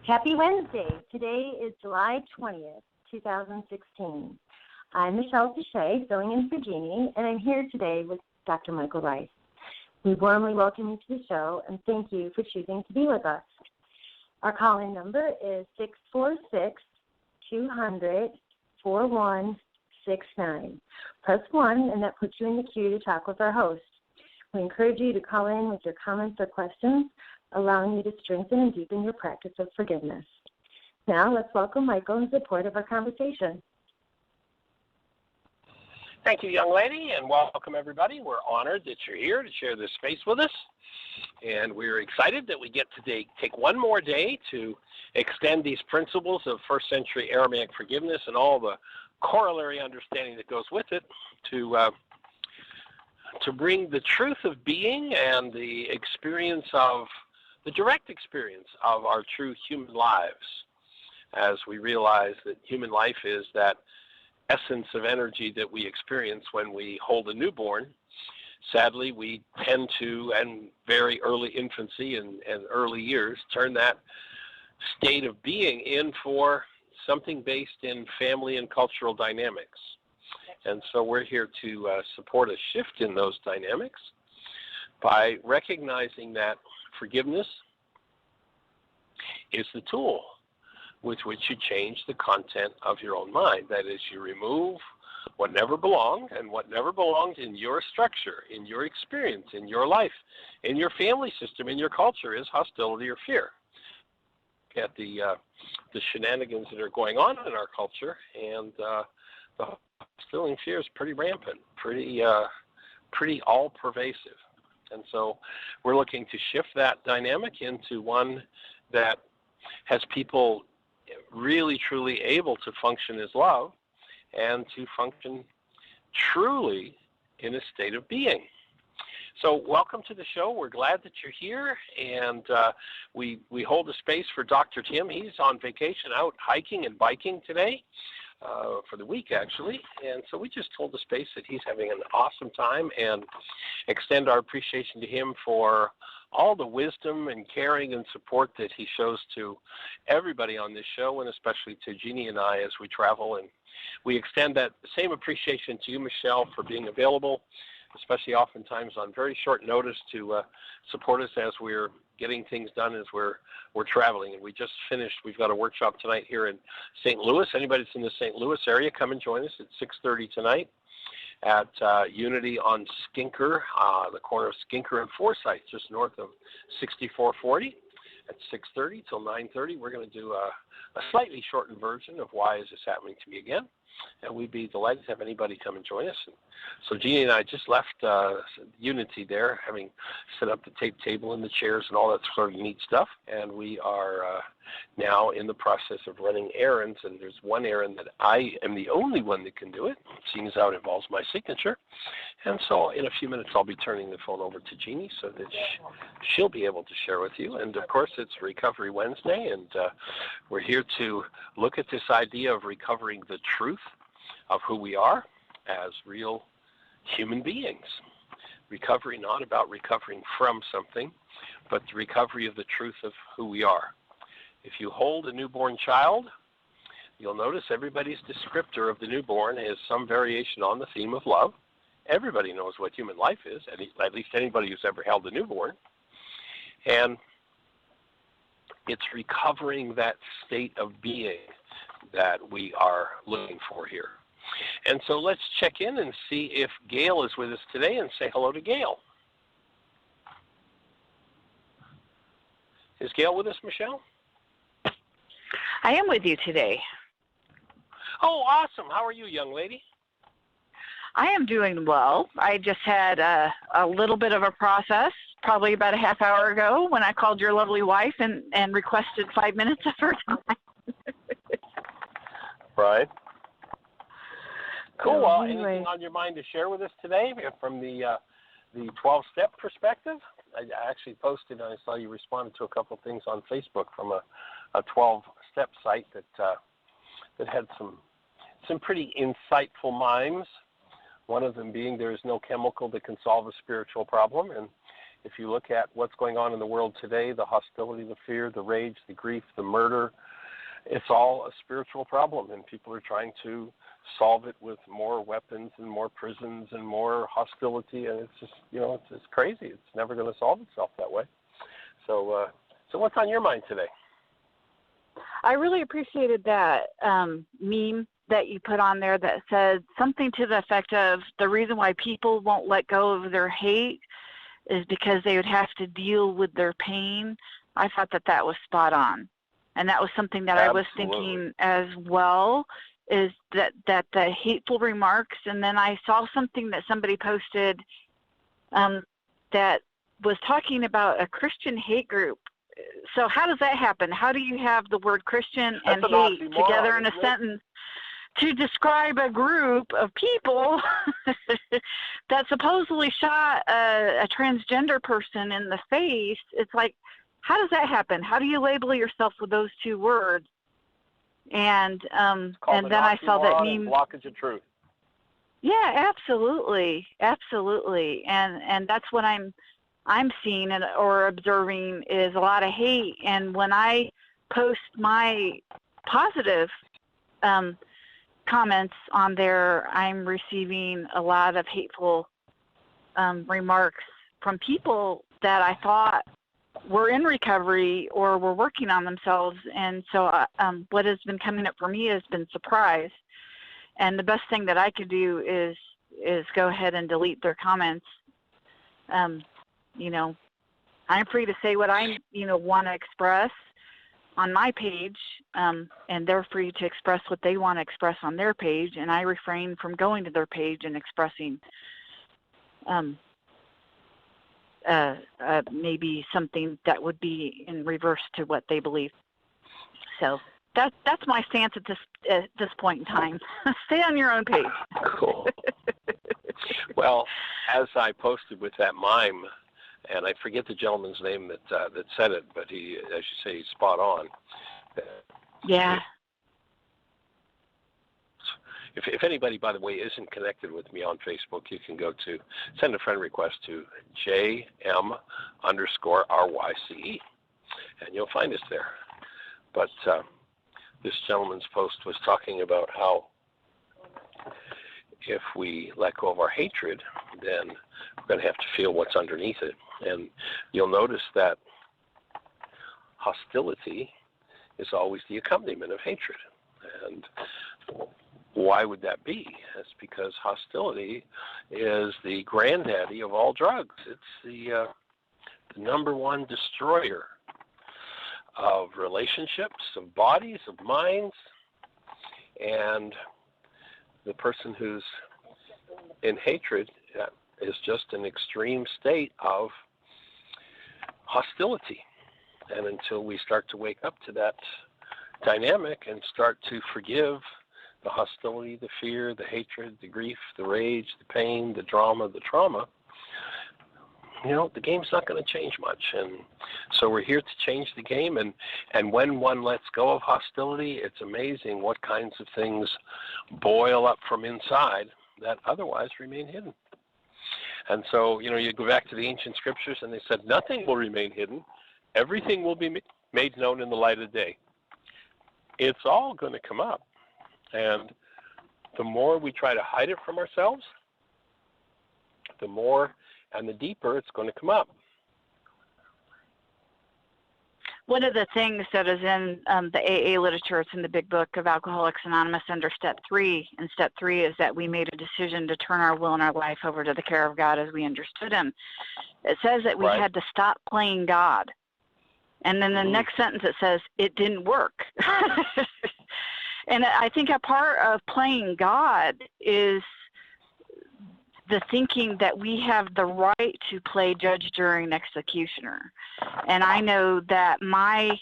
Happy Wednesday. Today is July 20th, 2016. I'm Michelle Duche, filling in for Jeannie, and I'm here today with Dr. Michael Ryce. We warmly welcome you to the show, and thank you for choosing to be with us. Our call-in number is 646-200-4169. Press 1, and that puts you in the queue to talk with our host. We encourage you to call in with your comments or questions, allowing you to strengthen and deepen your practice of forgiveness. Now, let's welcome Michael in support of our conversation. Thank you, young lady, and welcome, everybody. We're honored that you're here to share this space with us, and we're excited that we get to take one more day to extend these principles of first-century Aramaic forgiveness and all the corollary understanding that goes with it to bring the truth of being and the direct experience of our true human lives, as we realize that human life is that essence of energy that we experience when we hold a newborn. Sadly, we tend to, in very early infancy and early years, turn that state of being in for something based in family and cultural dynamics. And so we're here to support a shift in those dynamics by recognizing that forgiveness is the tool with which you change the content of your own mind. That is, you remove what never belonged, and what never belonged in your structure, in your experience, in your life, in your family system, in your culture is hostility or fear. At the shenanigans that are going on in our culture, and the hostility and fear is pretty rampant, pretty all-pervasive. And so we're looking to shift that dynamic into one that has people really, truly able to function as love and to function truly in a state of being. So welcome to the show. We're glad that you're here, and we hold a space for Dr. Tim. He's on vacation out hiking and biking today, for the week actually, and so we just hold the space that he's having an awesome time and extend our appreciation to him for all the wisdom and caring and support that he shows to everybody on this show, and especially to Jeannie and I as we travel. And we extend that same appreciation to you, Michelle, for being available, especially oftentimes on very short notice, to support us as we're getting things done as we're traveling. And we just finished, we've got a workshop tonight here in St. Louis. Anybody that's in the St. Louis area, come and join us at 6:30 tonight at Unity on Skinker, the corner of Skinker and Forsyth, just north of 6440 at 6:30 till 9:30. We're going to do a slightly shortened version of Why Is This Happening to Me Again? And we'd be delighted to have anybody come and join us. And so Jeannie and I just left Unity there, having set up the tape table and the chairs and all that sort of neat stuff. And we are now in the process of running errands. And there's one errand that I am the only one that can do it, seeing as how it involves my signature. And so in a few minutes, I'll be turning the phone over to Jeannie so that she'll be able to share with you. And, of course, it's Recovery Wednesday, and we're here to look at this idea of recovering the truth of who we are as real human beings. Recovery not about recovering from something, but the recovery of the truth of who we are. If you hold a newborn child, you'll notice everybody's descriptor of the newborn is some variation on the theme of love. Everybody knows what human life is, at least anybody who's ever held a newborn. And it's recovering that state of being that we are looking for here. And so let's check in and see if Gail is with us today, and say hello to Gail. Is Gail with us, Michelle? I am with you today. Oh, awesome. How are you, young lady? I am doing well. I just had a little bit of a process, probably about a half hour ago, when I called your lovely wife and requested 5 minutes of her time. Right. Cool. Well, anyway. Anything on your mind to share with us today from the 12-step perspective? I actually posted, and I saw you responded to a couple of things on Facebook from a 12-step site that had some pretty insightful mimes. One of them being there is no chemical that can solve a spiritual problem, and if you look at what's going on in the world today, the hostility, the fear, the rage, the grief, the murder, it's all a spiritual problem, and people are trying to solve it with more weapons and more prisons and more hostility, and it's just, it's crazy. It's never going to solve itself that way. So what's on your mind today? I really appreciated that meme that you put on there that said something to the effect of the reason why people won't let go of their hate is because they would have to deal with their pain. I thought that was spot on. And that was something that Absolutely. I was thinking as well, is that the hateful remarks. And then I saw something that somebody posted that was talking about a Christian hate group. So how does that happen? How do you have the word Christian and hate together in a sentence to describe a group of people that supposedly shot a transgender person in the face? It's like, how does that happen? How do you label yourself with those two words? And then I saw that meme. Blockage of truth. Yeah, absolutely, and that's what I'm seeing or observing is a lot of hate. And when I post my positive comments on there, I'm receiving a lot of hateful remarks from people that I thought were in recovery or were working on themselves. And so what has been coming up for me has been surprise. And the best thing that I could do is go ahead and delete their comments. I'm free to say what I, want to express on my page, and they're free to express what they want to express on their page, and I refrain from going to their page and expressing maybe something that would be in reverse to what they believe. So that's my stance at this point in time. Stay on your own page. Cool. Well, as I posted with that mime, and I forget the gentleman's name that said it, but he, as you say, he's spot on. Yeah. If anybody, by the way, isn't connected with me on Facebook, you can send a friend request to JM_RYCE, and you'll find us there. But this gentleman's post was talking about how if we let go of our hatred, then we're going to have to feel what's underneath it. And you'll notice that hostility is always the accompaniment of hatred. And why would that be? That's because hostility is the granddaddy of all drugs. It's the number one destroyer of relationships, of bodies, of minds, and the person who's in hatred is just an extreme state of hostility. And until we start to wake up to that dynamic and start to forgive the hostility, the fear, the hatred, the grief, the rage, the pain, the drama, the trauma, the game's not going to change much. And so we're here to change the game. And when one lets go of hostility, it's amazing what kinds of things boil up from inside that otherwise remain hidden. And so, you go back to the ancient scriptures and they said, nothing will remain hidden. Everything will be made known in the light of day. It's all going to come up. And the more we try to hide it from ourselves, the more and the deeper it's going to come up. One of the things that is in the AA literature, it's in the big book of Alcoholics Anonymous under Step 3. And Step 3 is that we made a decision to turn our will and our life over to the care of God as we understood Him. It says that we had to stop playing God. And then the next sentence it says, it didn't work. And I think a part of playing God is the thinking that we have the right to play judge, jury, and executioner. And I know that my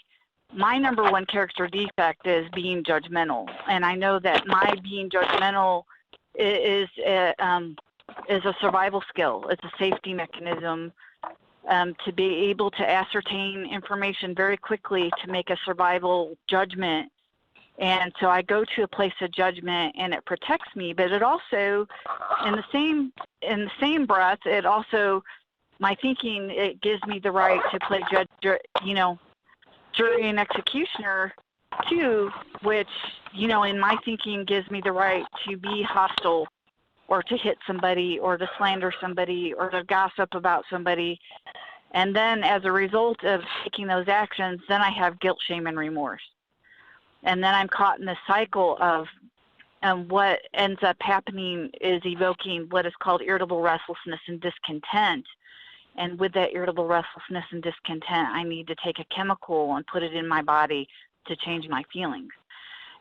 number one character defect is being judgmental. And I know that my being judgmental is a survival skill. It's a safety mechanism to be able to ascertain information very quickly to make a survival judgment. And so I go to a place of judgment, and it protects me. But it also, in the same breath, it also my thinking, it gives me the right to play judge, jury and executioner too, which, in my thinking gives me the right to be hostile or to hit somebody or to slander somebody or to gossip about somebody. And then as a result of taking those actions, then I have guilt, shame, and remorse. And then I'm caught in this cycle of what ends up happening is evoking what is called irritable restlessness and discontent. And with that irritable restlessness and discontent, I need to take a chemical and put it in my body to change my feelings.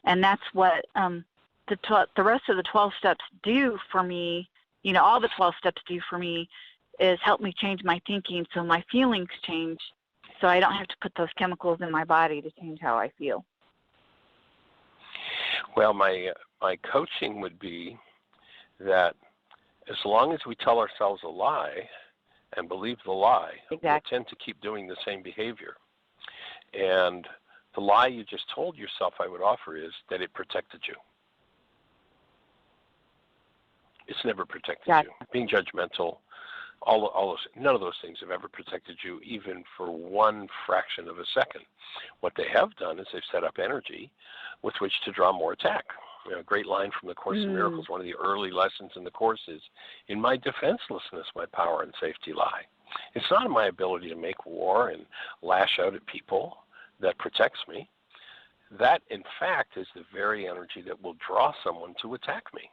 And that's what the rest of the 12 steps do for me, all the 12 steps do for me is help me change my thinking so my feelings change, so I don't have to put those chemicals in my body to change how I feel. Well, my coaching would be that as long as we tell ourselves a lie and believe the lie, exactly, we'll tend to keep doing the same behavior. And the lie you just told yourself, I would offer, is that it protected you. It's never protected you. Being judgmental, all those, none of those things have ever protected you, even for one fraction of a second. What they have done is they've set up energy with which to draw more attack. A great line from the Course in Miracles, one of the early lessons in the Course is, in my defenselessness, my power and safety lie. It's not in my ability to make war and lash out at people that protects me. That, in fact, is the very energy that will draw someone to attack me.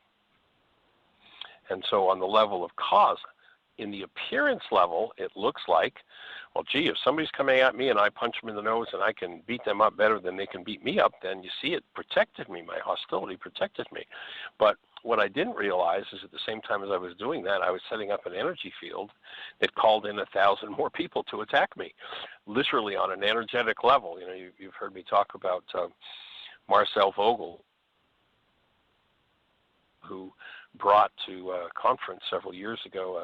And so on the level of cause, in the appearance level, it looks like, well, gee, if somebody's coming at me and I punch them in the nose and I can beat them up better than they can beat me up, then you see it protected me. My hostility protected me. But what I didn't realize is at the same time as I was doing that, I was setting up an energy field that called in 1,000 more people to attack me, literally on an energetic level. You've heard me talk about Marcel Vogel, who brought to a conference several years ago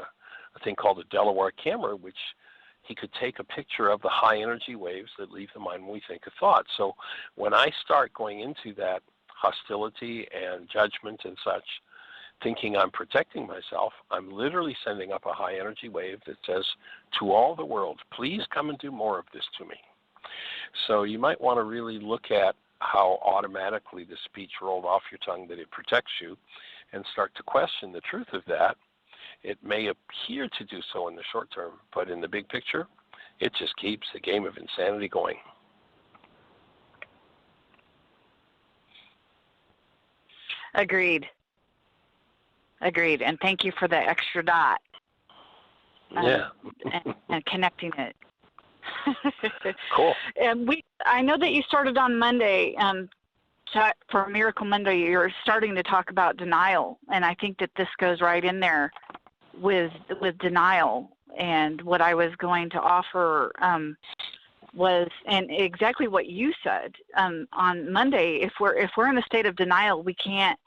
a thing called a Delaware camera, which he could take a picture of the high energy waves that leave the mind when we think a thought. So when I start going into that hostility and judgment and such, thinking I'm protecting myself, I'm literally sending up a high energy wave that says to all the world, please come and do more of this to me. So you might want to really look at how automatically the speech rolled off your tongue that it protects you and start to question the truth of that. It may appear to do so in the short term, but in the big picture, it just keeps the game of insanity going. Agreed. And thank you for the extra dot. And connecting it. Cool. And I know that you started on Monday. For Miracle Monday, you're starting to talk about denial, and I think that this goes right in there with denial. And what I was going to offer was, and exactly what you said on Monday. If we're in a state of denial, we can't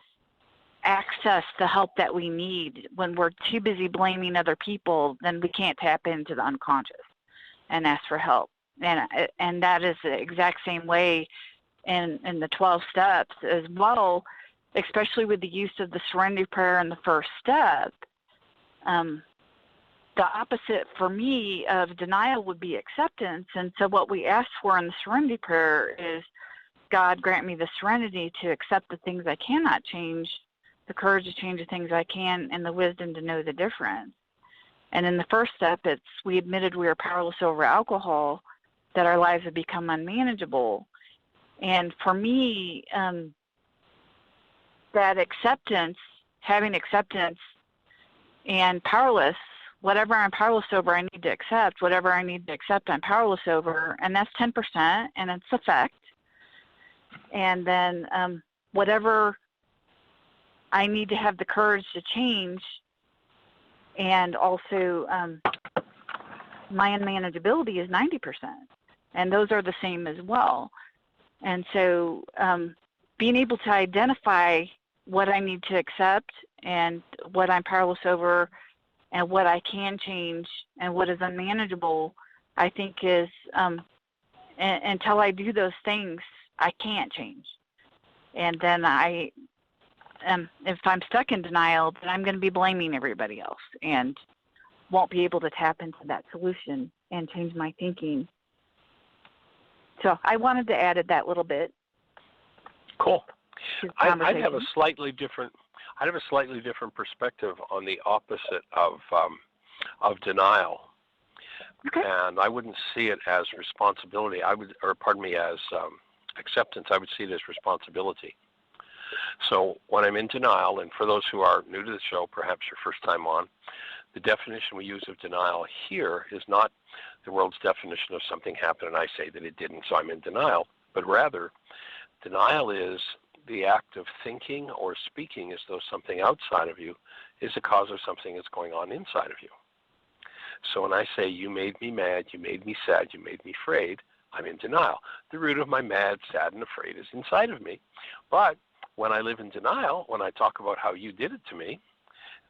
access the help that we need. When we're too busy blaming other people, then we can't tap into the unconscious and ask for help. And that is the exact same way in the 12 steps as well, especially with the use of the serenity prayer in the first step. The opposite for me of denial would be acceptance. And so what we ask for in the serenity prayer is, God, grant me the serenity to accept the things I cannot change, the courage to change the things I can, and the wisdom to know the difference. And in the first step, it's we admitted we are powerless over alcohol, that our lives have become unmanageable. And for me, that acceptance, having acceptance and powerless, whatever I'm powerless over, I need to accept. Whatever I need to accept, I'm powerless over. And that's 10%, and it's effect. And then whatever I need to have the courage to change, and also my unmanageability is 90%. And those are the same as well. And so being able to identify what I need to accept and what I'm powerless over and what I can change and what is unmanageable, I think is, until I do those things, I can't change. And then if I'm stuck in denial, then I'm going to be blaming everybody else. And won't be able to tap into that solution and change my thinking. So I wanted to add that little bit. Cool. I'd have a slightly different perspective on the opposite of denial. Okay. And I wouldn't see it as responsibility. As acceptance. I would see it as responsibility. So when I'm in denial, and for those who are new to the show, perhaps your first time on, the definition we use of denial here is not the world's definition of something happened and I say that it didn't, so I'm in denial, but rather denial is the act of thinking or speaking as though something outside of you is the cause of something that's going on inside of you. So when I say, you made me mad, you made me sad, you made me afraid, I'm in denial. The root of my mad, sad, and afraid is inside of me. But when I live in denial, when I talk about how you did it to me,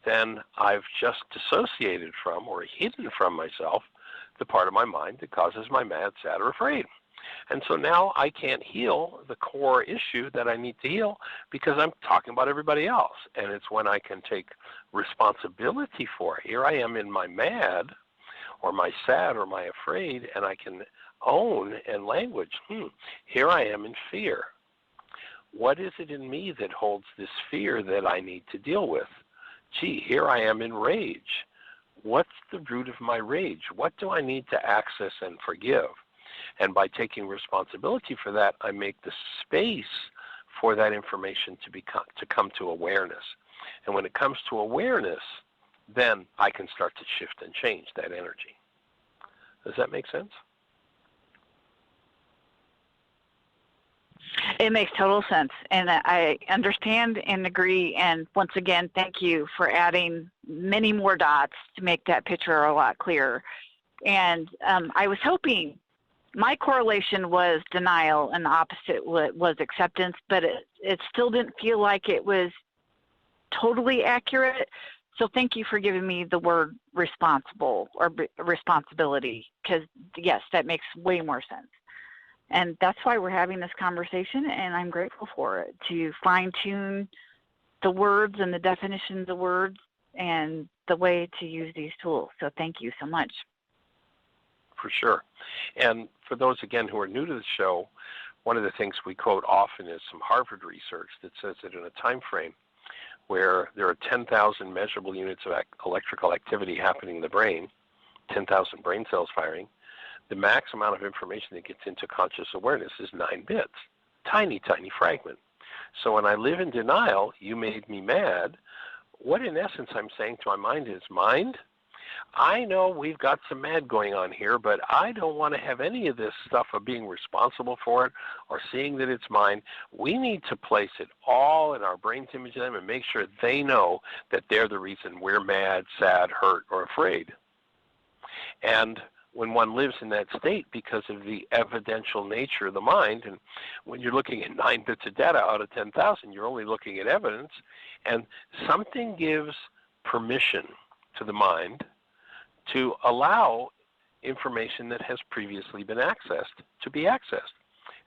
then I've just dissociated from or hidden from myself the part of my mind that causes my mad, sad, or afraid. And so now I can't heal the core issue that I need to heal because I'm talking about everybody else. And it's when I can take responsibility for it. Here I am in my mad or my sad or my afraid, and I can own and language, here I am in fear. What is it in me that holds this fear that I need to deal with? Gee, here I am in rage. What's the root of my rage? What do I need to access and forgive? And by taking responsibility for that, I make the space for that information to come to awareness. And when it comes to awareness, then I can start to shift and change that energy. Does that make sense? It makes total sense, and I understand and agree, and once again, thank you for adding many more dots to make that picture a lot clearer. And I was hoping my correlation was denial and the opposite was acceptance, but it still didn't feel like it was totally accurate. So thank you for giving me the word responsible or responsibility, because, yes, that makes way more sense. And that's why we're having this conversation, and I'm grateful for it, to fine-tune the words and the definitions of words and the way to use these tools. So thank you so much. For sure. And for those, again, who are new to the show, one of the things we quote often is some Harvard research that says that in a time frame where there are 10,000 measurable units of electrical activity happening in the brain, 10,000 brain cells firing, the max amount of information that gets into conscious awareness is 9 bits. Tiny, tiny fragment. So when I live in denial, you made me mad, what in essence I'm saying to my mind is, mind, I know we've got some mad going on here, but I don't want to have any of this stuff of being responsible for it or seeing that it's mine. We need to place it all in our brain's image of them and make sure they know that they're the reason we're mad, sad, hurt, or afraid. And when one lives in that state because of the evidential nature of the mind, and when you're looking at 9 bits of data out of 10,000, you're only looking at evidence, and something gives permission to the mind to allow information that has previously been accessed to be accessed.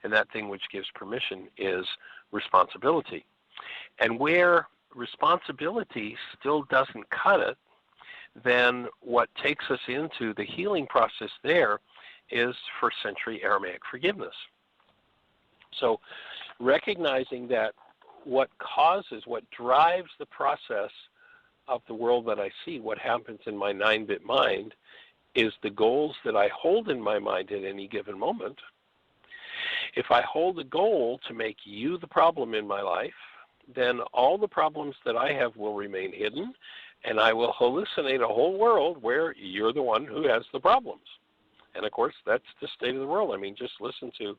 And that thing which gives permission is responsibility. And where responsibility still doesn't cut it, then what takes us into the healing process there is first century Aramaic forgiveness. So recognizing that what drives the process of the world that I see, what happens in my 9-bit mind, is the goals that I hold in my mind at any given moment. If I hold a goal to make you the problem in my life, then all the problems that I have will remain hidden, and I will hallucinate a whole world where you're the one who has the problems. And of course, that's the state of the world. I mean, just listen to,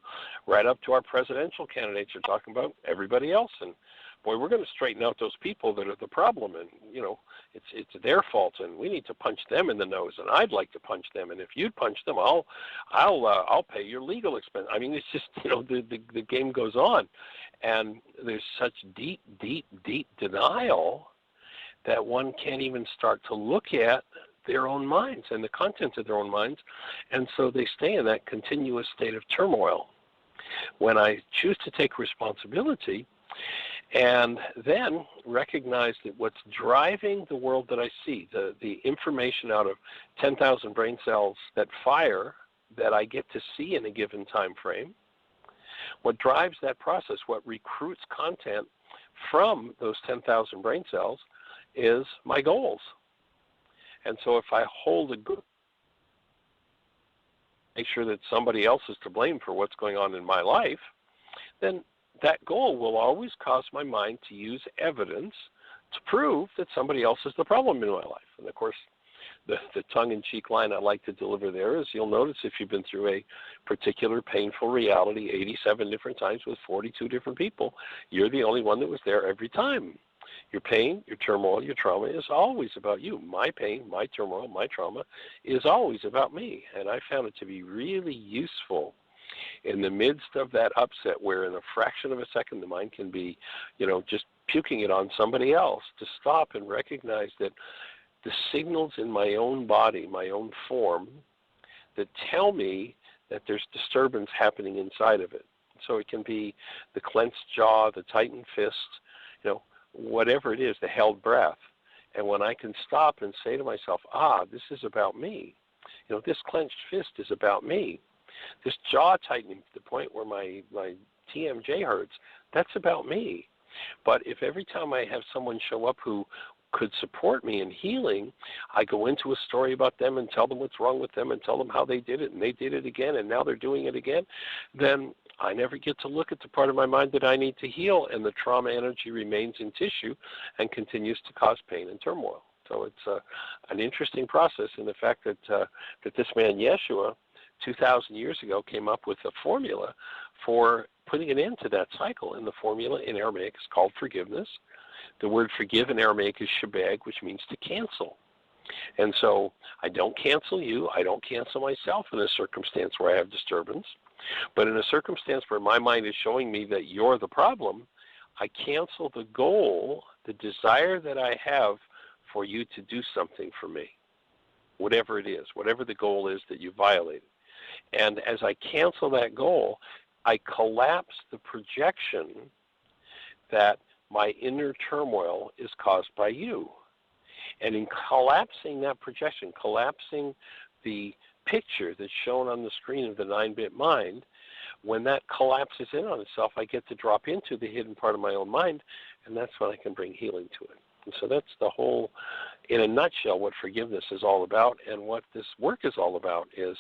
right up to our presidential candidates are talking about everybody else. And boy, we're going to straighten out those people that are the problem. And, you know, it's their fault, and we need to punch them in the nose. And I'd like to punch them. And if you'd punch them, I'll pay your legal expense. I mean, it's just, you know, the game goes on. And there's such deep, deep, deep denial that one can't even start to look at their own minds and the contents of their own minds, and so they stay in that continuous state of turmoil. When I choose to take responsibility And then recognize that what's driving the world that I see, the information out of 10,000 brain cells that fire that I get to see in a given time frame, what drives that process, what recruits content from those 10,000 brain cells is my goals. And so if I hold a good, make sure that somebody else is to blame for what's going on in my life, then that goal will always cause my mind to use evidence to prove that somebody else is the problem in my life. And of course, the tongue-in-cheek line I like to deliver there is, you'll notice if you've been through a particular painful reality 87 different times with 42 different people, you're the only one that was there every time. Your pain, your turmoil, your trauma is always about you. My pain, my turmoil, my trauma is always about me. And I found it to be really useful in the midst of that upset, where in a fraction of a second the mind can be, just puking it on somebody else, to stop and recognize that the signals in my own body, my own form, that tell me that there's disturbance happening inside of it. So it can be the clenched jaw, the tightened fist, whatever it is, the held breath. And when I can stop and say to myself, this is about me. This clenched fist is about me. This jaw tightening to the point where my TMJ hurts, that's about me. But if every time I have someone show up who could support me in healing, I go into a story about them and tell them what's wrong with them and tell them how they did it and they did it again and now they're doing it again, then I never get to look at the part of my mind that I need to heal, and the trauma energy remains in tissue and continues to cause pain and turmoil. So it's an interesting process in the fact that this man Yeshua 2,000 years ago came up with a formula for putting an end to that cycle, and the formula in Aramaic is called forgiveness. The word forgive in Aramaic is shabag, which means to cancel. And so I don't cancel you, I don't cancel myself in a circumstance where I have disturbance, but in a circumstance where my mind is showing me that you're the problem, I cancel the goal, the desire that I have for you to do something for me, whatever it is, whatever the goal is that you violated. And as I cancel that goal, I collapse the projection that my inner turmoil is caused by you. And in collapsing that projection, collapsing the picture that's shown on the screen of the 9-bit mind, when that collapses in on itself, I get to drop into the hidden part of my own mind, and that's when I can bring healing to it. And so that's the whole, in a nutshell, what forgiveness is all about, and what this work is all about is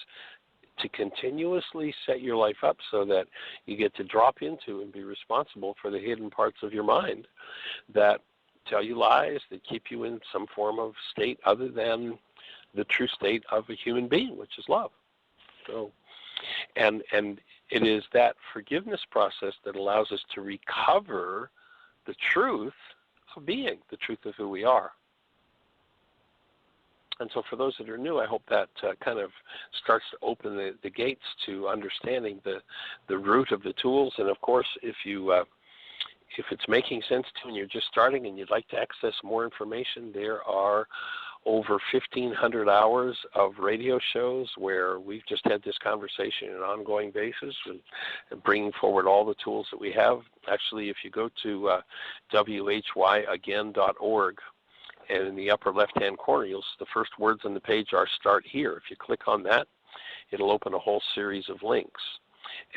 to continuously set your life up so that you get to drop into and be responsible for the hidden parts of your mind that tell you lies, that keep you in some form of state other than the true state of a human being, which is love. So, and it is that forgiveness process that allows us to recover the truth of being, the truth of who we are. And so for those that are new, I hope that kind of starts to open the gates to understanding the root of the tools. And of course, if it's making sense to you and you're just starting and you'd like to access more information, there are over 1,500 hours of radio shows where we've just had this conversation on an ongoing basis and bringing forward all the tools that we have. Actually, if you go to whyagain.org, and in the upper left-hand corner, the first words on the page are Start Here. If you click on that, it'll open a whole series of links,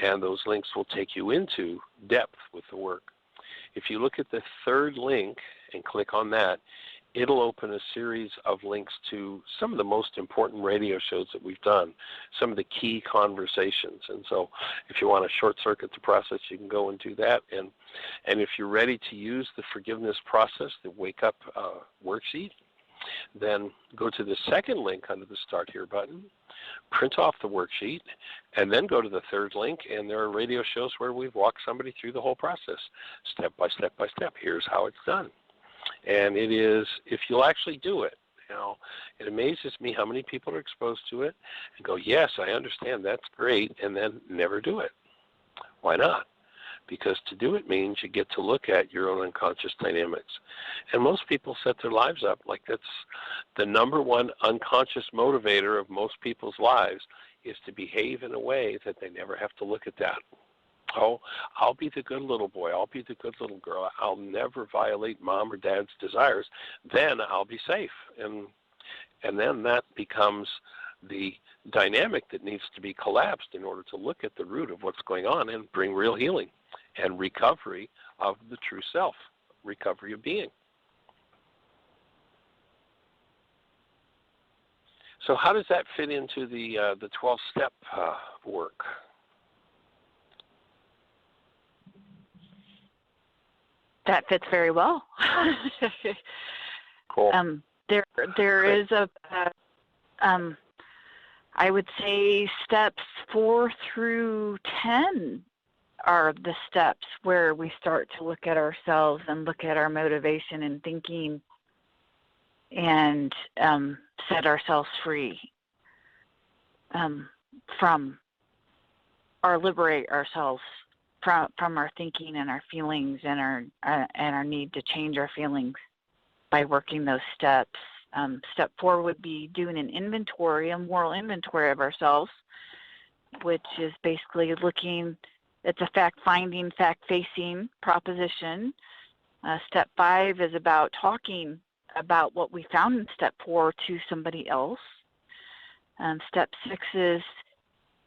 and those links will take you into depth with the work. If you look at the third link and click on that, it'll open a series of links to some of the most important radio shows that we've done, some of the key conversations. And so if you want to short-circuit the process, you can go and do that. And if you're ready to use the forgiveness process, the Wake Up worksheet, then go to the second link under the Start Here button, print off the worksheet, and then go to the third link, and there are radio shows where we've walked somebody through the whole process, step by step by step. Here's how it's done. And it is, if you'll actually do it, it amazes me how many people are exposed to it and go, yes, I understand, that's great, and then never do it. Why not? Because to do it means you get to look at your own unconscious dynamics. And most people set their lives up like that's the number one unconscious motivator of most people's lives, is to behave in a way that they never have to look at that. Oh, I'll be the good little boy. I'll be the good little girl. I'll never violate mom or dad's desires. Then I'll be safe. And then that becomes the dynamic that needs to be collapsed in order to look at the root of what's going on and bring real healing and recovery of the true self, recovery of being. So how does that fit into the 12-step work? That fits very well. Cool. There is I would say steps 4 through 10 are the steps where we start to look at ourselves and look at our motivation and thinking and set ourselves free from or liberate ourselves from our thinking and our feelings and our need to change our feelings by working those steps. Step 4 would be doing an inventory, a moral inventory of ourselves, which is basically looking, it's a fact-finding, fact-facing proposition. Step 5 is about talking about what we found in step 4 to somebody else. Step 6 is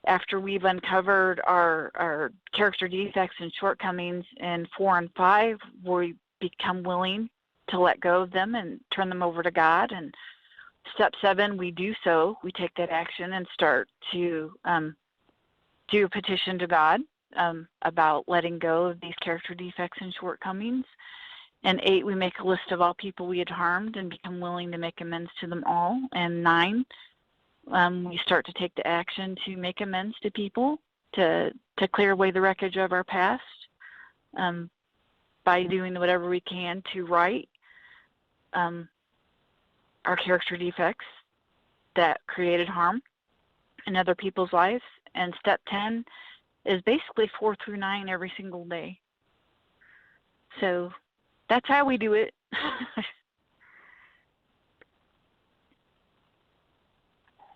after we've uncovered our character defects and shortcomings in 4 and 5, we become willing to let go of them and turn them over to God. And step 7, we do so. We take that action and start to do a petition to God about letting go of these character defects and shortcomings. And 8, we make a list of all people we had harmed and become willing to make amends to them all. And 9, we start to take the action to make amends to people, to clear away the wreckage of our past by doing whatever we can to right our character defects that created harm in other people's lives. And step 10 is basically 4 through 9 every single day. So that's how we do it.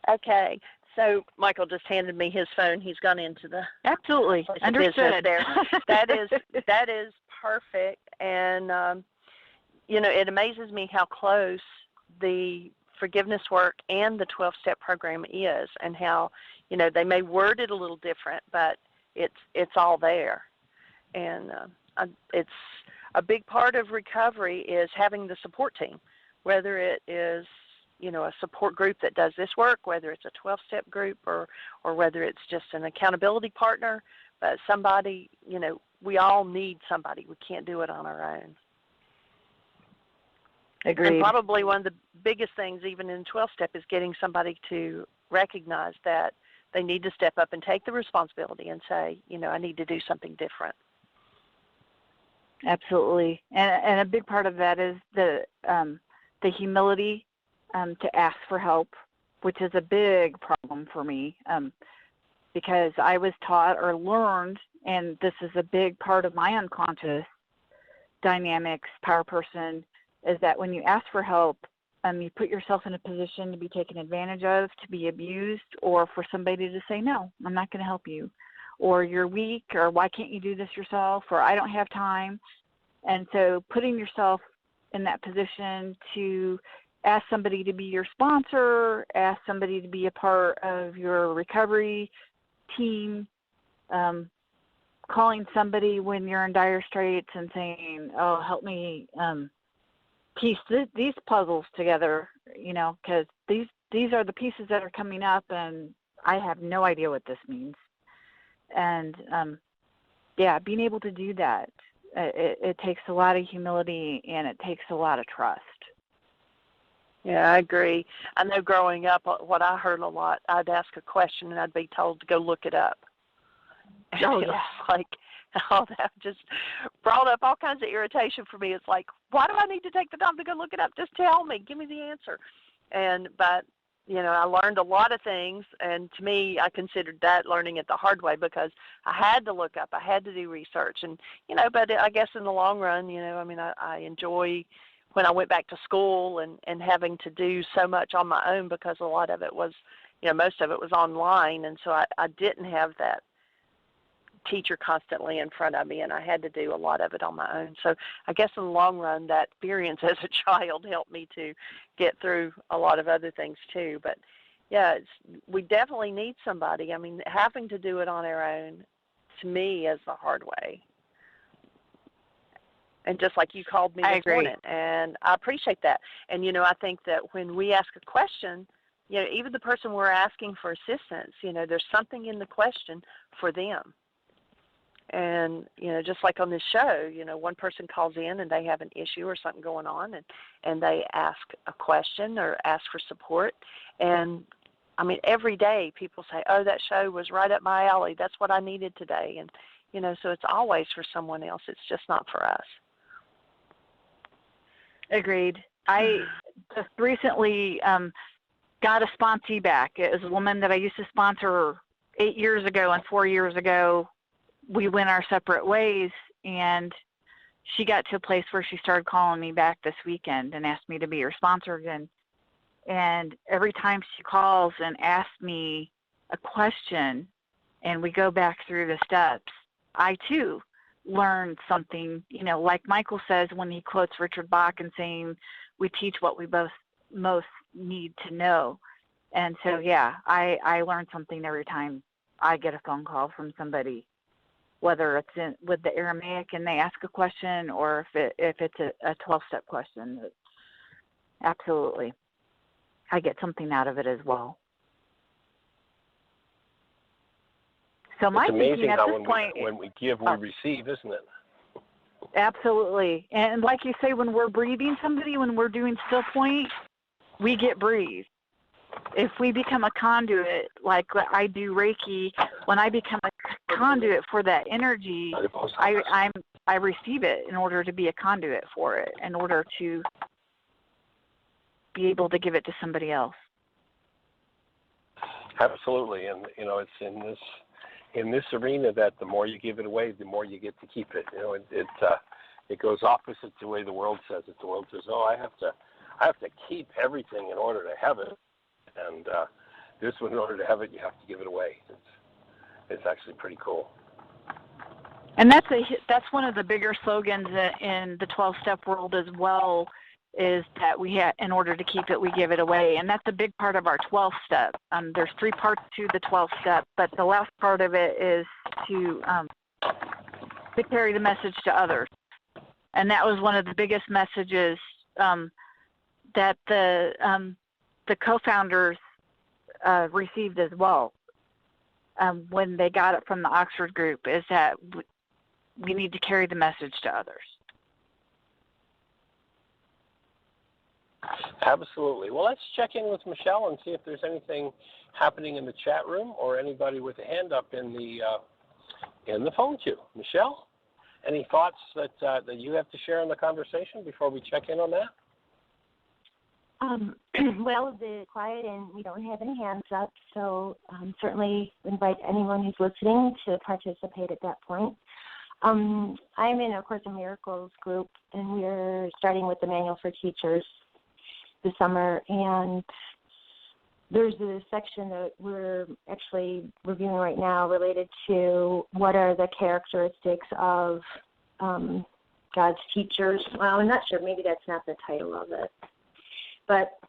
Okay, so Michael just handed me his phone. He's gone into the absolutely understood there. That is perfect, and it amazes me how close the forgiveness work and the 12-step program is, and how they may word it a little different, but it's all there, and it's a big part of recovery is having the support team, whether it is a support group that does this work, whether it's a 12-step group or whether it's just an accountability partner, but somebody, we all need somebody. We can't do it on our own. Agreed. And probably one of the biggest things even in 12-step is getting somebody to recognize that they need to step up and take the responsibility and say, I need to do something different. Absolutely. And a big part of that is the humility to ask for help, which is a big problem for me because I was taught or learned, and this is a big part of my unconscious dynamics, power person, is that when you ask for help, you put yourself in a position to be taken advantage of, to be abused, or for somebody to say, no, I'm not going to help you, or you're weak, or why can't you do this yourself, or I don't have time. And so putting yourself in that position to ask somebody to be your sponsor, ask somebody to be a part of your recovery team, calling somebody when you're in dire straits and saying, oh, help me piece these puzzles together, because these are the pieces that are coming up and I have no idea what this means. And, being able to do that, it takes a lot of humility and it takes a lot of trust. Yeah, I agree. I know growing up, what I heard a lot, I'd ask a question and I'd be told to go look it up. Oh, yeah. That just brought up all kinds of irritation for me. It's like, why do I need to take the time to go look it up? Just tell me. Give me the answer. But I learned a lot of things, and to me, I considered that learning it the hard way because I had to look up. I had to do research. And, but I guess in the long run, I enjoy when I went back to school and having to do so much on my own because a lot of it was, most of it was online. And so I didn't have that teacher constantly in front of me, and I had to do a lot of it on my own. So I guess in the long run, that experience as a child helped me to get through a lot of other things too. But yeah, we definitely need somebody. I mean, having to do it on our own, to me, is the hard way. And just like you called me this morning, and I appreciate that. And, you know, I think that when we ask a question, you know, even the person we're asking for assistance, you know, there's something in the question for them. And, you know, just like on this show, you know, one person calls in and they have an issue or something going on, and they ask a question or ask for support. And, I mean, every day people say, oh, that show was right up my alley. That's what I needed today. And, you know, so it's always for someone else. It's just not for us. Agreed. I just recently got a sponsee back. It was a woman that I used to sponsor 8 years ago, and 4 years ago we went our separate ways, and she got to a place where she started calling me back this weekend and asked me to be her sponsor again. And every time she calls and asks me a question and we go back through the steps, I too learn something, you know, like Michael says when he quotes Richard Bach and saying, we teach what we both most need to know. And so, yeah, I learn something every time I get a phone call from somebody, whether it's with the Aramaic and they ask a question, or if it's a 12-step question. Absolutely. I get something out of it as well. So my thinking at this point, when we give, we receive, isn't it? Absolutely. And like you say, when we're breathing somebody, when we're doing still point, we get breathed. If we become a conduit, like I do Reiki, when I become a conduit for that energy, I receive it in order to be a conduit for it, in order to be able to give it to somebody else. Absolutely. And, you know, it's in this arena that the more you give it away, the more you get to keep it. You know, it goes opposite to the way the world says it. The world says, oh, I have to keep everything in order to have it. And this one, in order to have it, you have to give it away. It's actually pretty cool. And that's one of the bigger slogans in the 12-step world as well, is that we have, in order to keep it, we give it away. And that's a big part of our 12 step. There's 3 parts to the 12 step, but the last part of it is to carry the message to others. And that was one of the biggest messages that the co-founders received as well when they got it from the Oxford group, is that we need to carry the message to others. Absolutely. Well, let's check in with Michelle and see if there's anything happening in the chat room or anybody with a hand up in the phone queue. Michelle, any thoughts that you have to share in the conversation before we check in on that? Well, the quiet and we don't have any hands up, so certainly invite anyone who's listening to participate at that point. I'm in a Course in Miracles group, and we're starting with the Manual for Teachers this summer, and there's a section that we're actually reviewing right now related to what are the characteristics of God's teachers. Well, I'm not sure. Maybe that's not the title of it. But,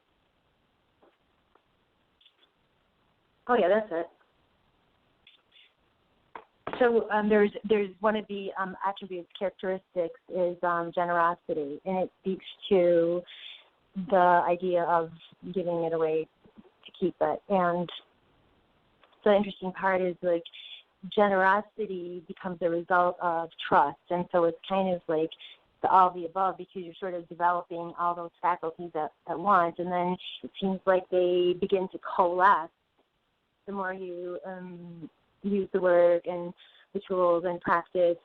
oh yeah, that's it. So there's one of the attributes, characteristics is generosity, and it speaks to the idea of giving it away to keep it. And the interesting part is, like, generosity becomes a result of trust, and so it's kind of like all of the above, because you're sort of developing all those faculties at once, and then it seems like they begin to coalesce the more you use the word and the tools and practice,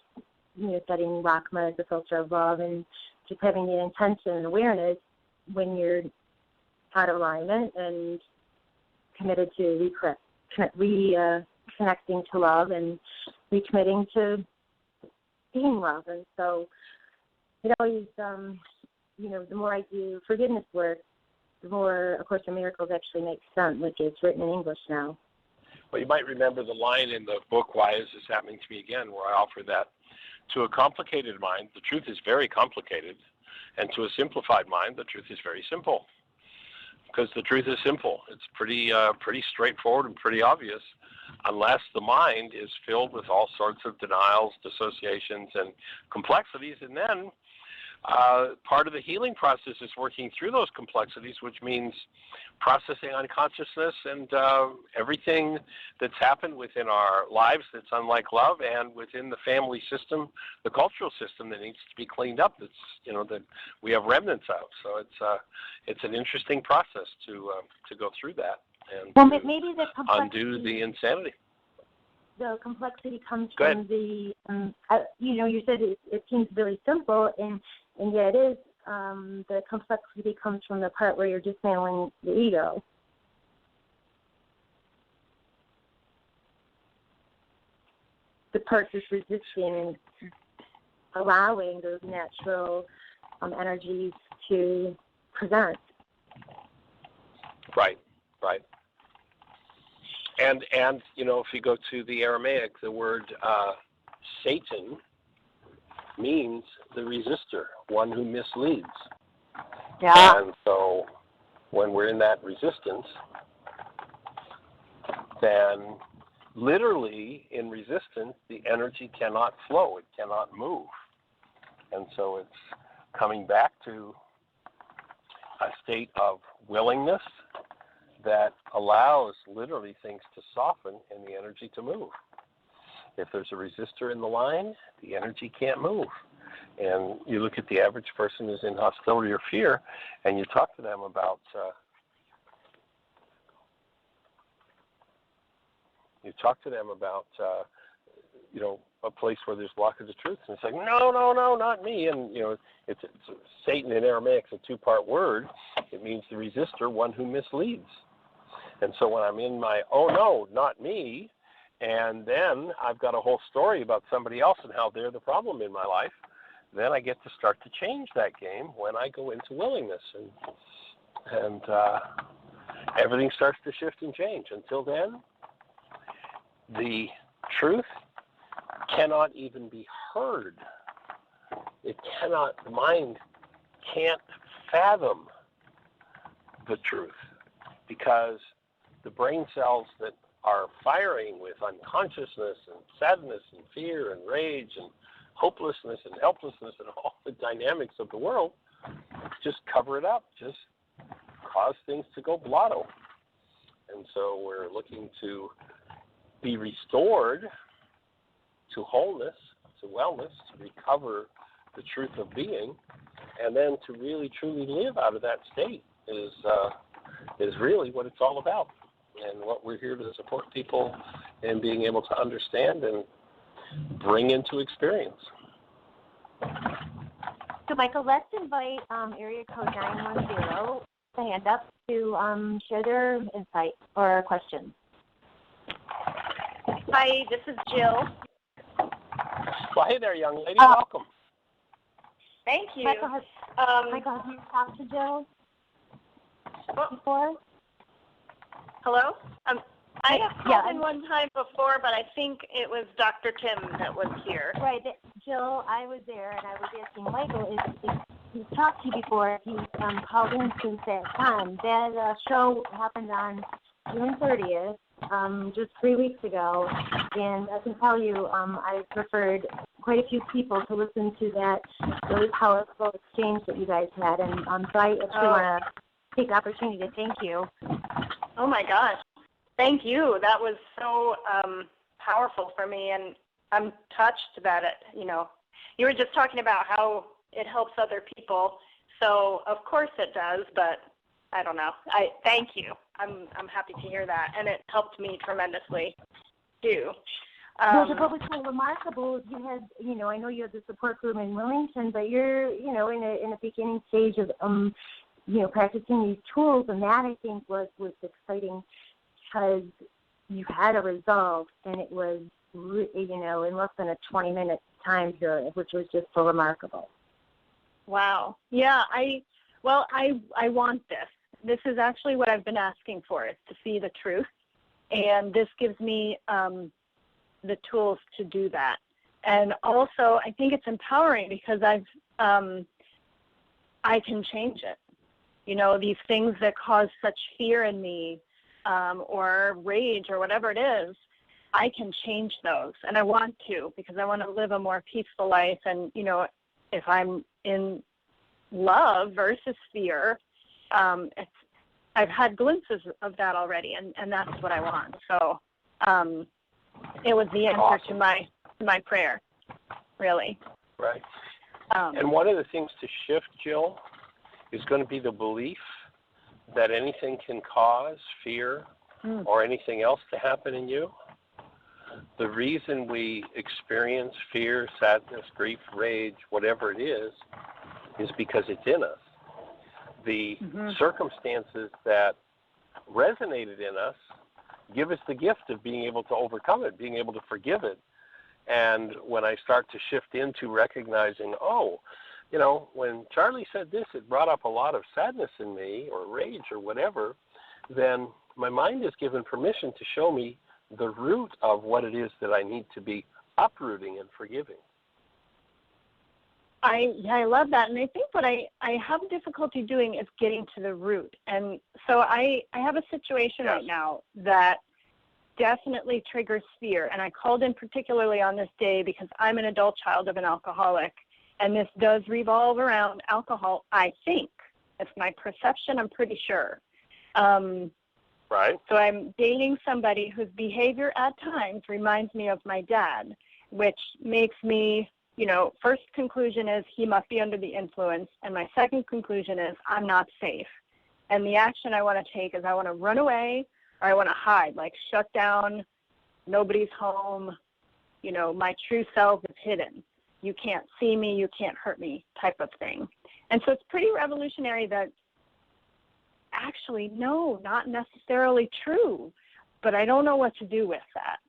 you know, studying Rachma as the filter of love, and just having the intention and awareness when you're out of alignment and committed to reconnecting to love and recommitting to being love. And so it always, you know, the more I do forgiveness work, the more A Course in Miracles actually makes sense, like it's written in English now. Well, you might remember the line in the book, Why Is This Happening to Me Again, where I offer that to a complicated mind, the truth is very complicated, and to a simplified mind, the truth is very simple. Because the truth is simple. It's pretty straightforward and pretty obvious, unless the mind is filled with all sorts of denials, dissociations, and complexities. And then part of the healing process is working through those complexities, which means processing unconsciousness and everything that's happened within our lives that's unlike love, and within the family system, the cultural system that needs to be cleaned up. That's that we have remnants of. So it's an interesting process to go through that and maybe the undo the insanity. The complexity comes from the you said it seems really simple, and yet it is. The complexity comes from the part where you're dismantling the ego. The part that's resisting, allowing those natural energies to present. Right. And if you go to the Aramaic, the word Satan means the resistor, one who misleads. Yeah. And so when we're in that resistance, then literally in resistance, the energy cannot flow. It cannot move. And so it's coming back to a state of willingness that allows literally things to soften and the energy to move. If there's a resistor in the line, the energy can't move. And you look at the average person who's in hostility or fear, and you talk to them about a place where there's blockage of truth, and it's like, no, not me. And it's Satan in Aramaic is a two-part word. It means the resistor, one who misleads. And so when I'm in my, oh no, not me, and then I've got a whole story about somebody else and how they're the problem in my life, then I get to start to change that game when I go into willingness. And everything starts to shift and change. Until then, the truth cannot even be heard. The mind can't fathom the truth, because the brain cells that are firing with unconsciousness and sadness and fear and rage and hopelessness and helplessness and all the dynamics of the world just cover it up, just cause things to go blotto. And so we're looking to be restored to wholeness, to wellness, to recover the truth of being, and then to really truly live out of that state is really what it's all about, and what we're here to support people in being able to understand and bring into experience. So, Michael, let's invite area code 910 to hand up to share their insight or questions. Hi, this is Jill. Well, hey there, young lady. Welcome. Thank you. Michael, have you talked to Jill before? Hello? I have called in one time before, but I think it was Dr. Tim that was here. Right. Jill, I was there, and I was asking Michael if he's talked to you before, if he's called in since that time. That show happened on June 30th, just 3 weeks ago, and I can tell you I've referred quite a few people to listen to that really powerful exchange that you guys had, and so I actually want to take the opportunity to thank you. Oh, my gosh. Thank you. That was so powerful for me, and I'm touched that you were just talking about how it helps other people, so of course it does, but I don't know. Thank you. I'm happy to hear that, and it helped me tremendously too. What was so remarkable is you had, I know you had the support group in Wellington, but you're, in a beginning stage of, practicing these tools, and that I think was exciting because you had a result, and it was, in less than a 20-minute time period, which was just so remarkable. Wow. Yeah. I want this. This is actually what I've been asking for, is to see the truth. And this gives me the tools to do that. And also, I think it's empowering because I can change it. You know, these things that cause such fear in me, or rage or whatever it is, I can change those. And I want to, because I want to live a more peaceful life. And, you know, if I'm in love versus fear, I've had glimpses of that already, and that's what I want. So it was the answer to my prayer, really. Right. And one of the things to shift, Jill, is going to be the belief that anything can cause fear or anything else to happen in you. The reason we experience fear, sadness, grief, rage, whatever it is because it's in us. The circumstances that resonated in us give us the gift of being able to overcome it, being able to forgive it. And when I start to shift into recognizing, oh, you know, when Charlie said this, it brought up a lot of sadness in me or rage or whatever, then my mind is given permission to show me the root of what it is that I need to be uprooting and forgiving. I love that. And I think what I have difficulty doing is getting to the root. And so I have a situation right now that definitely triggers fear. And I called in particularly on this day because I'm an adult child of an alcoholic. And this does revolve around alcohol, I think. It's my perception, I'm pretty sure. Right. So I'm dating somebody whose behavior at times reminds me of my dad, which makes me, you know, first conclusion is he must be under the influence. And my second conclusion is I'm not safe. And the action I want to take is I want to run away or I want to hide, like shut down, nobody's home, you know, my true self is hidden. You can't see me, you can't hurt me type of thing. And so it's pretty revolutionary that actually, no, not necessarily true, but I don't know what to do with that.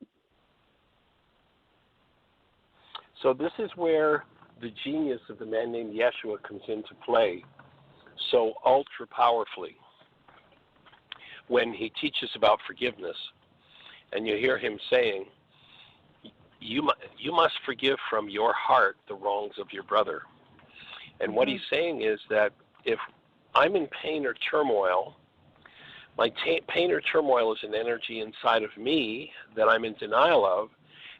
So this is where the genius of the man named Yeshua comes into play so ultra powerfully when he teaches about forgiveness. And you hear him saying, you must forgive from your heart the wrongs of your brother. And what he's saying is that if I'm in pain or turmoil, my pain or turmoil is an energy inside of me that I'm in denial of,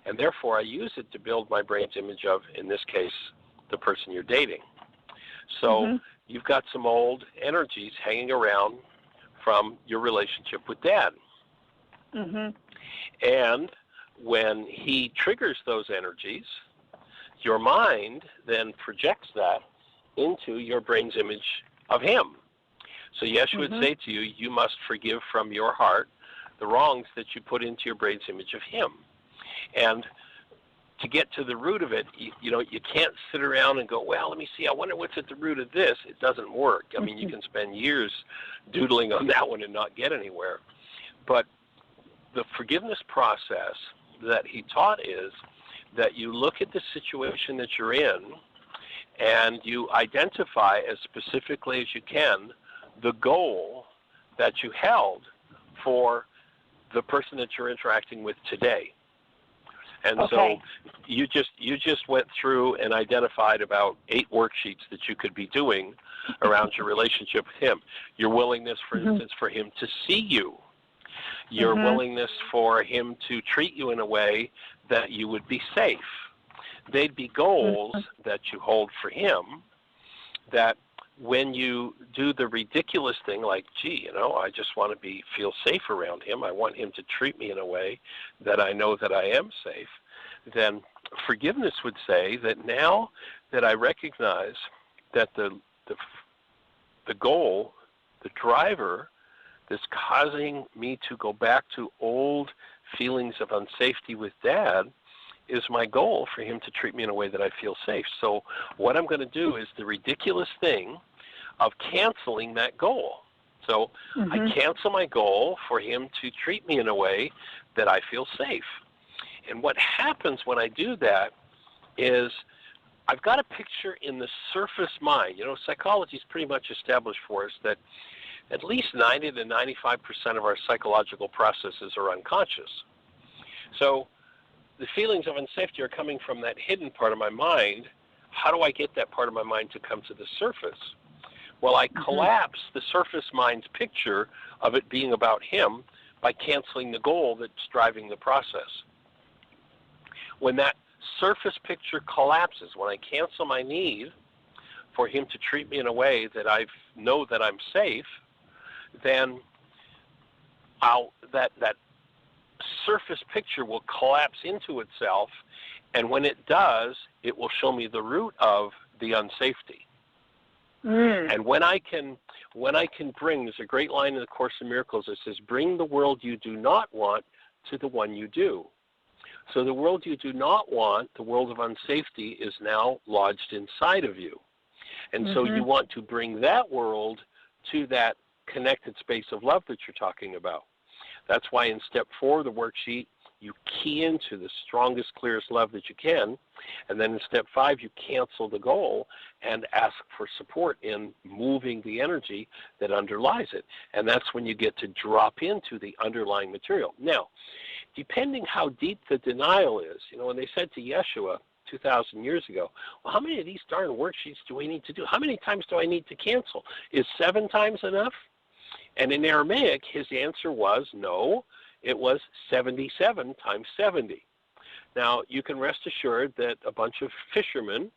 and therefore I use it to build my brain's image of, in this case, the person you're dating. So you've got some old energies hanging around from your relationship with Dad. And when he triggers those energies, your mind then projects that into your brain's image of him. So Yeshua would say to you, you must forgive from your heart the wrongs that you put into your brain's image of him. And to get to the root of it, you know, you can't sit around and go, well, let me see, I wonder what's at the root of this. It doesn't work. I mean, you can spend years doodling on that one and not get anywhere. But the forgiveness process that he taught is that you look at the situation that you're in and you identify as specifically as you can the goal that you held for the person that you're interacting with today. And so you just went through and identified about 8 worksheets that you could be doing around your relationship with him. Your willingness, for instance, for him to see you. Your willingness for him to treat you in a way that you would be safe. They'd be goals that you hold for him that when you do the ridiculous thing like, gee, you know, I just want to feel safe around him. I want him to treat me in a way that I know that I am safe. Then forgiveness would say that now that I recognize that the goal, the driver that's causing me to go back to old feelings of unsafety with Dad is my goal for him to treat me in a way that I feel safe. So what I'm going to do is the ridiculous thing of canceling that goal. So I cancel my goal for him to treat me in a way that I feel safe. And what happens when I do that is I've got a picture in the surface mind. You know, psychology is pretty much established for us that at least 90 to 95% of our psychological processes are unconscious. So the feelings of unsafety are coming from that hidden part of my mind. How do I get that part of my mind to come to the surface? Well, I collapse the surface mind's picture of it being about him by canceling the goal that's driving the process. When that surface picture collapses, when I cancel my need for him to treat me in a way that I know that I'm safe, then that surface picture will collapse into itself, and when it does, it will show me the root of the unsafety. And when I can bring, there's a great line in the Course in Miracles that says, bring the world you do not want to the one you do. So the world you do not want, the world of unsafety, is now lodged inside of you. And so you want to bring that world to that connected space of love that you're talking about. That's why in step 4 of the worksheet, you key into the strongest, clearest love that you can. And then in step 5, you cancel the goal and ask for support in moving the energy that underlies it. And that's when you get to drop into the underlying material. Now, depending how deep the denial is, when they said to Yeshua 2,000 years ago, well, how many of these darn worksheets do we need to do? How many times do I need to cancel? Is 7 times enough? And in Aramaic, his answer was no. It was 77 times 70. Now, you can rest assured that a bunch of fishermen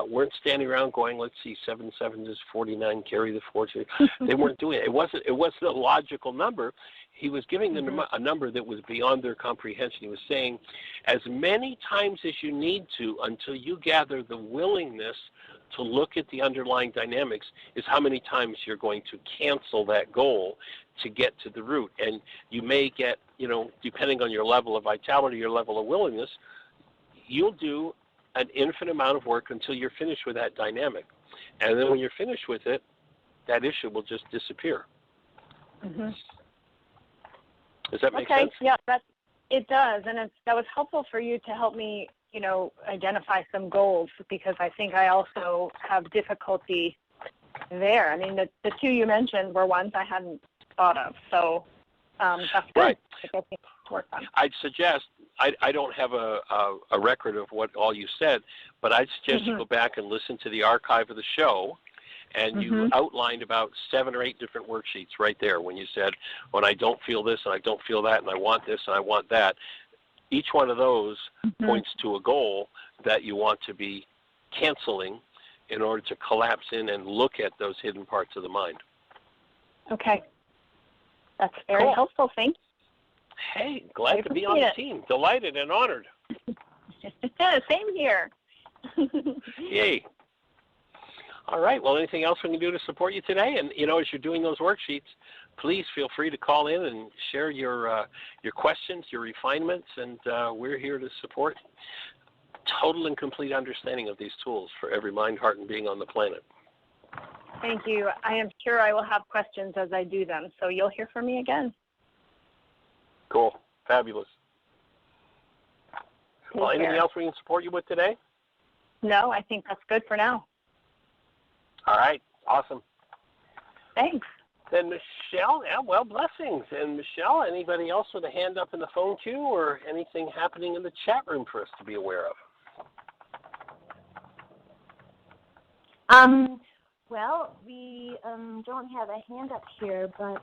weren't standing around going, let's see, 7 7 is 49, carry the 40. They weren't doing it. It wasn't a logical number. He was giving them a number that was beyond their comprehension. He was saying, as many times as you need to until you gather the willingness to look at the underlying dynamics is how many times you're going to cancel that goal to get to the root. And you may get, depending on your level of vitality, your level of willingness, you'll do an infinite amount of work until you're finished with that dynamic. And then when you're finished with it, that issue will just disappear. Does that make sense? Yeah, it does. And that was helpful for you to help me, identify some goals, because I think I also have difficulty there. I mean, the 2 you mentioned were ones I hadn't thought of. So that's good. Right. To work on. I'd suggest, I don't have a record of what all you said, but I'd suggest you go back and listen to the archive of the show, and you outlined about 7 or 8 different worksheets right there when you said, when I don't feel this and I don't feel that and I want this and I want that. Each one of those points to a goal that you want to be canceling in order to collapse in and look at those hidden parts of the mind. Okay. That's very helpful. Thank you. Hey, glad to be on the team. Delighted and honored. Same here. Yay. All right. Well, anything else we can do to support you today? And, as you're doing those worksheets, please feel free to call in and share your questions, your refinements, and we're here to support total and complete understanding of these tools for every mind, heart, and being on the planet. Thank you. I am sure I will have questions as I do them, so you'll hear from me again. Cool. Fabulous. Well, anything else we can support you with today? No, I think that's good for now. All right. Awesome. Thanks. Then Michelle, blessings. And Michelle, anybody else with a hand up in the phone queue or anything happening in the chat room for us to be aware of? Well, we don't have a hand up here, but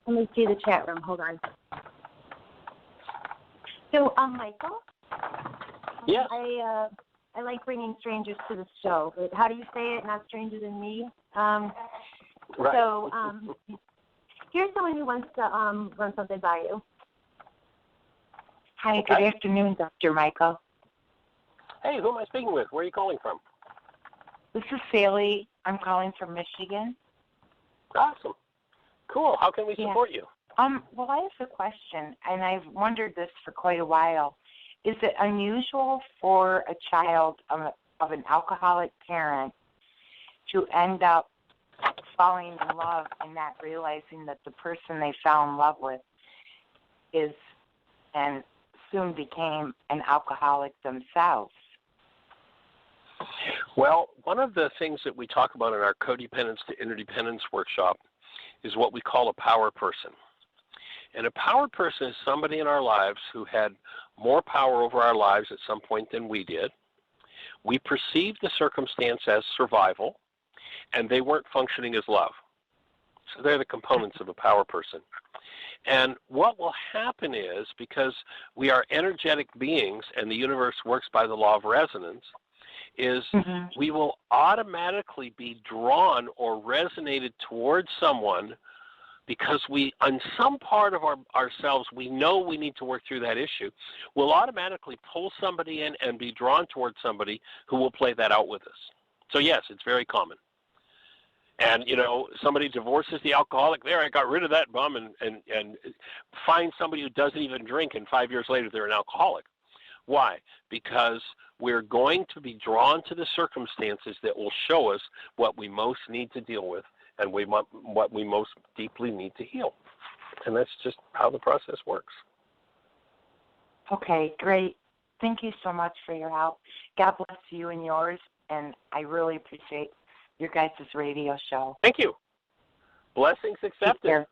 let me see the chat room. Hold on. So, Michael? Yes. I like bringing strangers to the show, but how do you say it? Not stranger than me. Right. So here's someone who wants to run something by you. Hi, good afternoon, Dr. Michael. Hey, who am I speaking with? Where are you calling from? This is Sally. I'm calling from Michigan. Awesome. Cool. How can we support you? Well, I have a question, and I've wondered this for quite a while. Is it unusual for a child of an alcoholic parent to end up falling in love and not realizing that the person they fell in love with is and soon became an alcoholic themselves? Well, one of the things that we talk about in our codependence to interdependence workshop is what we call a power person. And a power person is somebody in our lives who had more power over our lives at some point than we did. We perceived the circumstance as survival, and they weren't functioning as love. So they're the components of a power person. And what will happen is, because we are energetic beings and the universe works by the law of resonance, is we will automatically be drawn or resonated towards someone because we, on some part of ourselves, we know we need to work through that issue. We'll automatically pull somebody in and be drawn towards somebody who will play that out with us. So yes, it's very common. And, you know, somebody divorces the alcoholic. There, I got rid of that bum, and find somebody who doesn't even drink, and 5 years later they're an alcoholic. Why? Because we're going to be drawn to the circumstances that will show us what we most need to deal with and what we most deeply need to heal. And that's just how the process works. Okay, great. Thank you so much for your help. God bless you and yours, and I really appreciate your guys' radio show. Thank you. Blessings accepted.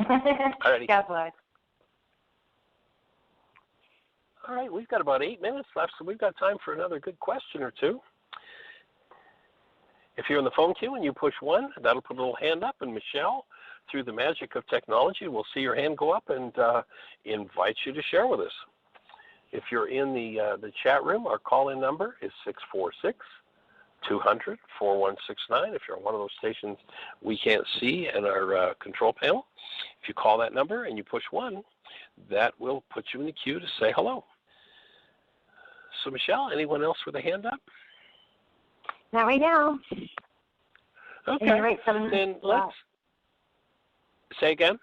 Alrighty. God bless. All right, we've got about 8 minutes left, so we've got time for another good question or two. If you're in the phone queue and you push 1, that'll put a little hand up, and Michelle, through the magic of technology, will see your hand go up and invite you to share with us. If you're in the chat room, our call-in number is 646-200-4169. If you're on one of those stations we can't see in our control panel, if you call that number and you push 1, that will put you in the queue to say hello. So, Michelle, anyone else with a hand up? Not right now. Okay. You're right, 7 minutes. Then let's say again.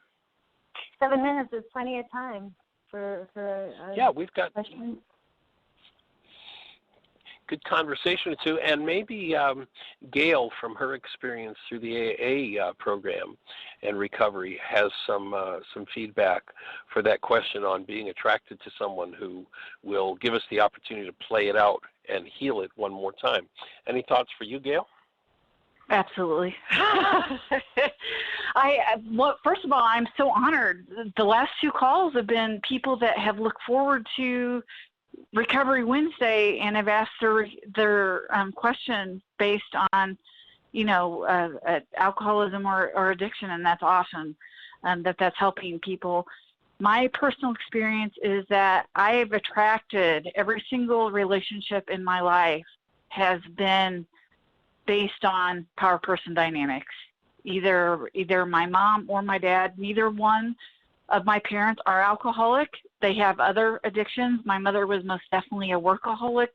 7 minutes is plenty of time for yeah, we've got question. good conversation or two, and maybe Gail, from her experience through the AA program and recovery, has some feedback for that question on being attracted to someone who will give us the opportunity to play it out and heal it one more time. Any thoughts for you, Gail? Absolutely. First of all, I'm so honored. The last 2 calls have been people that have looked forward to Recovery Wednesday and have asked their question based on, alcoholism or addiction, and that's awesome. That's helping people. My personal experience is that I've attracted every single relationship in my life has been based on power person dynamics. Either my mom or my dad, neither one of my parents are alcoholic. They have other addictions. My mother was most definitely a workaholic.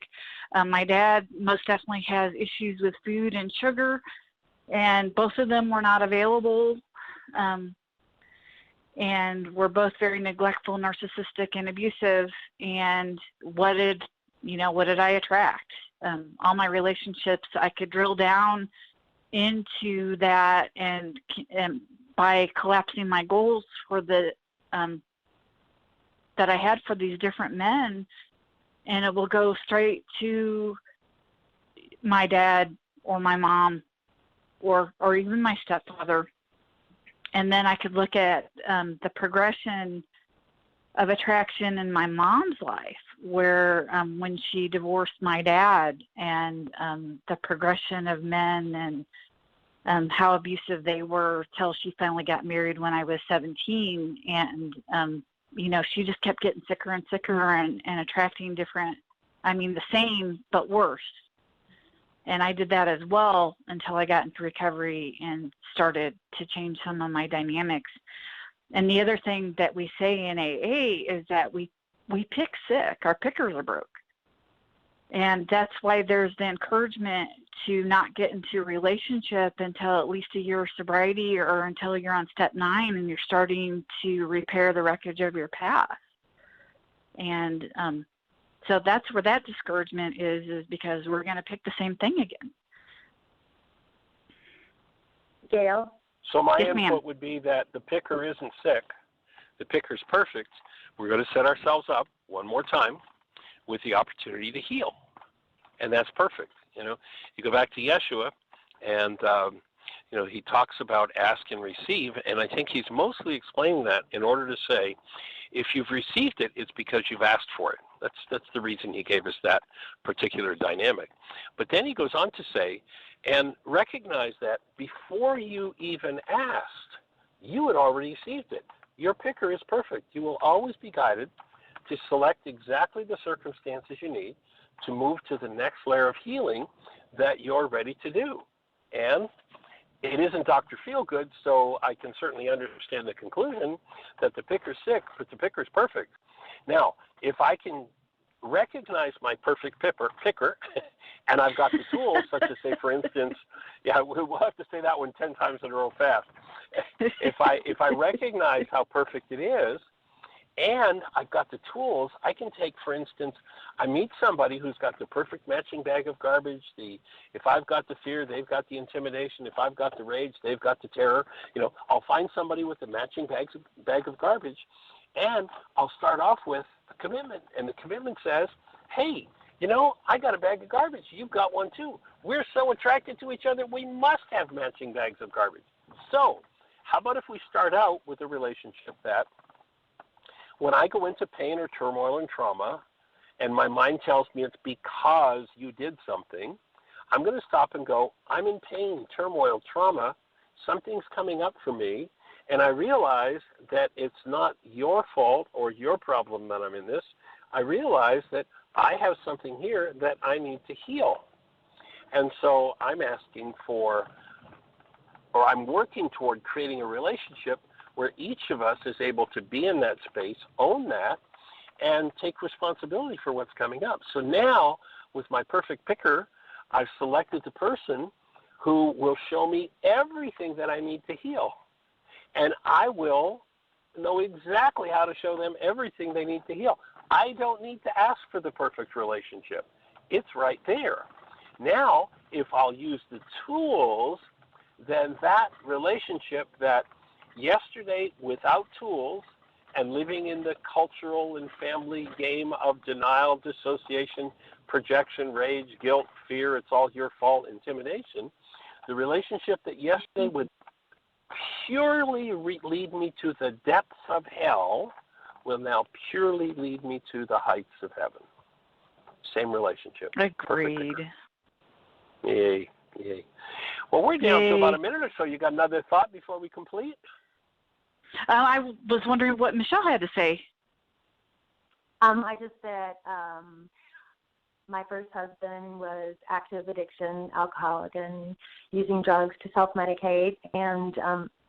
My dad most definitely has issues with food and sugar, and both of them were not available. And we're both very neglectful, narcissistic, and abusive. And what did I attract? All my relationships, I could drill down into that, and by collapsing my goals for that I had for these different men, and it will go straight to my dad or my mom or even my stepfather. And then I could look at the progression of attraction in my mom's life, where when she divorced my dad, and the progression of men and how abusive they were till she finally got married when I was 17. And, she just kept getting sicker and sicker and attracting the same but worse. And I did that as well until I got into recovery and started to change some of my dynamics. And the other thing that we say in AA is that we pick sick. Our pickers are broke. And that's why there's the encouragement to not get into a relationship until at least a year of sobriety, or until you're on step 9 and you're starting to repair the wreckage of your past. And so that's where that discouragement is because we're going to pick the same thing again. Gail? So my Yes, input ma'am. would be that the picker isn't sick. The picker's perfect. We're going to set ourselves up one more time with the opportunity to heal. And that's perfect. You go back to Yeshua, and he talks about ask and receive, and I think he's mostly explaining that in order to say, if you've received it, it's because you've asked for it. That's the reason he gave us that particular dynamic. But then he goes on to say, and recognize that before you even asked, you had already received it. Your picker is perfect. You will always be guided to select exactly the circumstances you need to move to the next layer of healing that you're ready to do. And it isn't Dr. Feelgood, so I can certainly understand the conclusion that the picker's sick, but the picker's perfect. Now, if I can recognize my perfect picker, and I've got the tools, such as, say, for instance, we'll have to say that one 10 times in a row fast. If I recognize how perfect it is, and I've got the tools, I can take, for instance, I meet somebody who's got the perfect matching bag of garbage. If I've got the fear, they've got the intimidation. If I've got the rage, they've got the terror. I'll find somebody with the matching bag of garbage, and I'll start off with a commitment. And the commitment says, hey, I got a bag of garbage. You've got one too. We're so attracted to each other, we must have matching bags of garbage. So how about if we start out with a relationship that when I go into pain or turmoil and trauma, and my mind tells me it's because you did something, I'm going to stop and go, I'm in pain, turmoil, trauma, something's coming up for me, and I realize that it's not your fault or your problem that I'm in this. I realize that I have something here that I need to heal. And so I'm asking for, or I'm working toward creating a relationship where each of us is able to be in that space, own that, and take responsibility for what's coming up. So now, with my perfect picker, I've selected the person who will show me everything that I need to heal. And I will know exactly how to show them everything they need to heal. I don't need to ask for the perfect relationship. It's right there. Now, if I'll use the tools, then that relationship that yesterday, without tools and living in the cultural and family game of denial, dissociation, projection, rage, guilt, fear, it's all your fault, intimidation, the relationship that yesterday would purely lead me to the depths of hell will now purely lead me to the heights of heaven. Same relationship. Agreed. Yay, yay. Well, we're down to about a minute or so. You got another thought before we complete? I was wondering what Michelle had to say. I just said my first husband was active addiction, alcoholic, and using drugs to self-medicate. And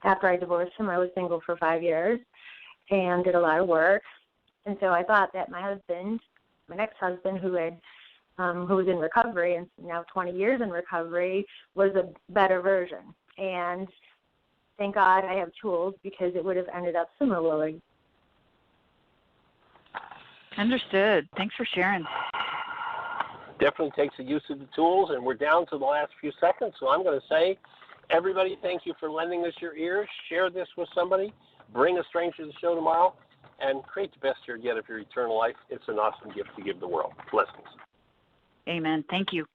after I divorced him, I was single for 5 years and did a lot of work. And so I thought that my husband, my next husband, who was in recovery and now 20 years in recovery, was a better version. And thank God I have tools, because it would have ended up similarly. Understood. Thanks for sharing. Definitely takes the use of the tools, and we're down to the last few seconds, so I'm going to say, everybody, thank you for lending us your ears. Share this with somebody. Bring a stranger to the show tomorrow, and create the best year yet of your eternal life. It's an awesome gift to give the world. Blessings. Amen. Thank you.